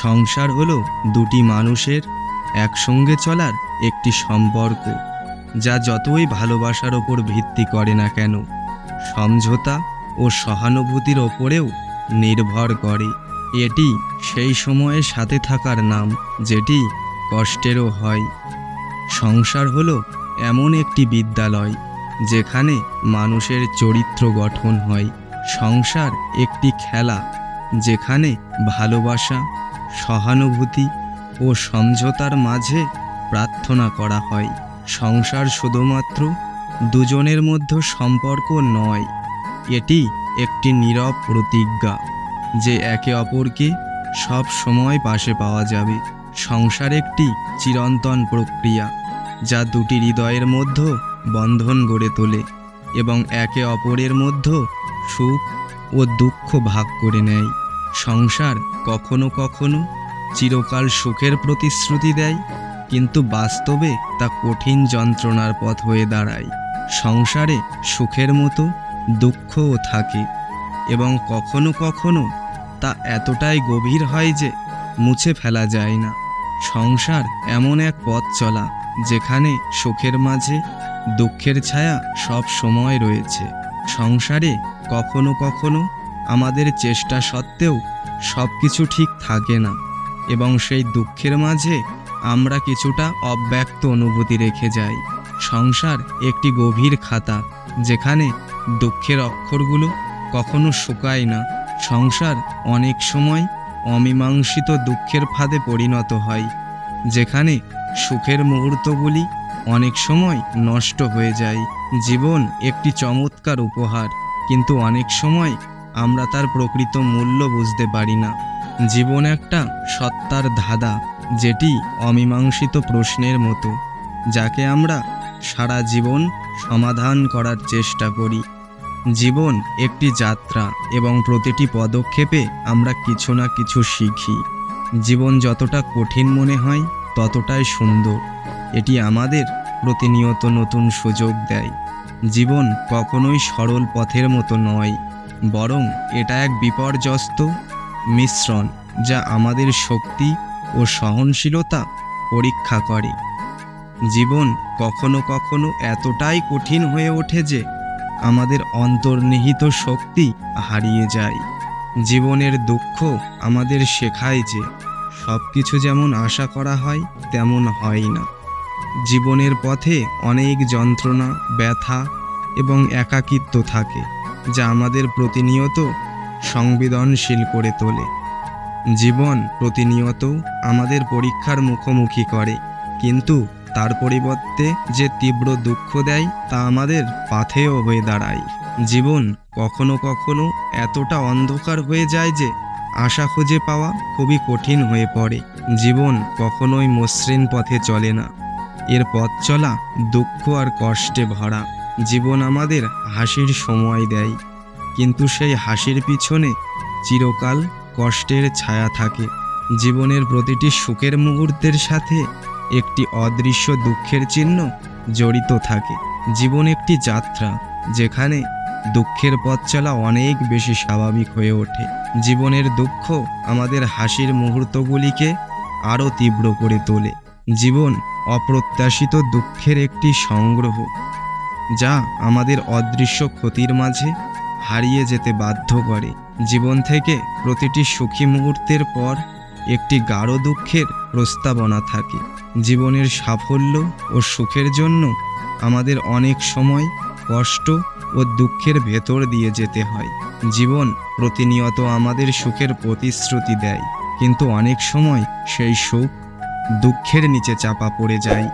সংসার হলো দুটি মানুষের একসঙ্গে চলার একটি সম্পর্ক, যা যতই ভালোবাসার ওপর ভিত্তি করে না কেন, সমঝোতা ও সহানুভূতির ওপরেও নির্ভর করে। এটি সেই সময়ে সাথে থাকার নাম, যেটি কষ্টেরও হয়। সংসার হলো এমন একটি বিদ্যালয় যেখানে মানুষের চরিত্র গঠন হয়। সংসার একটি খেলা যেখানে ভালোবাসা, সহানুভূতি ও সমঝোতার মাঝে প্রার্থনা করা হয়। সংসার শুধুমাত্র দুজনের মধ্যে সম্পর্ক নয়, এটি একটি নীরব প্রতিজ্ঞা যে একে অপরকে সব সময় পাশে পাওয়া যাবে। সংসার একটি চিরন্তন প্রক্রিয়া যা দুটি হৃদয়ের মধ্যে বন্ধন গড়ে তোলে এবং একে অপরের মধ্যে সুখ ও দুঃখ ভাগ করে নেয়। সংসার কখনো কখনো চিরকাল সুখের প্রতিশ্রুতি দেয়, কিন্তু বাস্তবে তা কঠিন যন্ত্রণার পথ হয়ে দাঁড়ায়। সংসারে সুখের মতো দুঃখও থাকে এবং কখনো কখনো তা এতটাই গভীর হয় যে মুছে ফেলা যায় না। সংসার এমন এক পথ চলা যেখানে সুখের মাঝে দুঃখের ছায়া সব সময় রয়েছে। সংসারে কখনো কখনো আমাদের চেষ্টা সত্ত্বেও সব কিছু ঠিক থাকে না এবং সেই দুঃখের মাঝে আমরা কিছুটা অব্যক্ত অনুভূতি রেখে যাই। সংসার একটি গভীর খাতা যেখানে দুঃখের অক্ষরগুলো কখনো শুকায় না। সংসার অনেক সময় অমীমাংসিত দুঃখের ফাঁদে পরিণত হয়, যেখানে সুখের মুহূর্তগুলি অনেক সময় নষ্ট হয়ে যায়। জীবন একটি চমৎকার উপহার, কিন্তু অনেক সময় আমরা তার প্রকৃত মূল্য বুঝতে পারি না। জীবন একটা সত্তার ধাঁধা, যেটি অমীমাংসিত প্রশ্নের মতো, যাকে আমরা সারা জীবন সমাধান করার চেষ্টা করি। জীবন একটি যাত্রা এবং প্রতিটি পদক্ষেপে আমরা কিছু না কিছু শিখি। জীবন যতটা কঠিন মনে হয় ততটাই সুন্দর। এটি আমাদের প্রতিনিয়ত নতুন সুযোগ দেয়। জীবন কখনোই সরল পথের মতো নয়, বরং এটা এক বিপর্যস্ত মিশ্রণ যা আমাদের শক্তি ও সহনশীলতা পরীক্ষা করে। জীবন কখনো কখনো এতটাই কঠিন হয়ে ওঠে যে আমাদের অন্তর্নিহিত শক্তি হারিয়ে যায়। জীবনের দুঃখ আমাদের শেখায় যে সব কিছু যেমন আশা করা হয় তেমন হয় না। জীবনের পথে অনেক যন্ত্রণা, ব্যথা এবং একাকিত্ব থাকে, যা আমাদের প্রতিনিয়ত সংবেদনশীল করে তোলে। জীবন প্রতিনিয়ত আমাদের পরীক্ষার মুখোমুখি করে, কিন্তু তার পরিবর্তে যে তীব্র দুঃখ দেয় তা আমাদের পাথেয় হয়ে দাঁড়ায়। জীবন কখনো কখনো এতটা অন্ধকার হয়ে যায় যে আশা খুঁজে পাওয়া খুবই কঠিন হয়ে পড়ে। জীবন কখনোই মসৃণ পথে চলে না, এর পথ চলা দুঃখ আর কষ্টে ভরা। জীবন আমাদের হাসির সময় দেয়, কিন্তু সেই হাসির পিছনে চিরকাল কষ্টের ছায়া থাকে। জীবনের প্রতিটি সুখের মুহূর্তের সাথে একটি অদৃশ্য দুঃখের চিহ্ন জড়িত থাকে। জীবন একটি যাত্রা যেখানে দুঃখের পথ চলা অনেক বেশি স্বাভাবিক হয়ে ওঠে। জীবনের দুঃখ আমাদের হাসির মুহূর্তগুলিকে আরও তীব্র করে তোলে। জীবন অপ্রত্যাশিত দুঃখের একটি সংগ্রহ, যা আমাদের অদৃশ্য ক্ষতির মাঝে হারিয়ে যেতে বাধ্য করে। জীবন থেকে প্রতিটি সুখী মুহূর্তের পর একটি গাঢ় দুঃখের প্রস্তাবনা থাকে। জীবনের সাফল্য ও সুখের জন্য আমাদের অনেক সময় কষ্ট ও দুঃখের ভেতর দিয়ে যেতে হয়। জীবন প্রতিনিয়ত আমাদের সুখের প্রতিশ্রুতি দেয়, কিন্তু অনেক সময় সেই সুখ দুঃখের নিচে চাপা পড়ে যায়।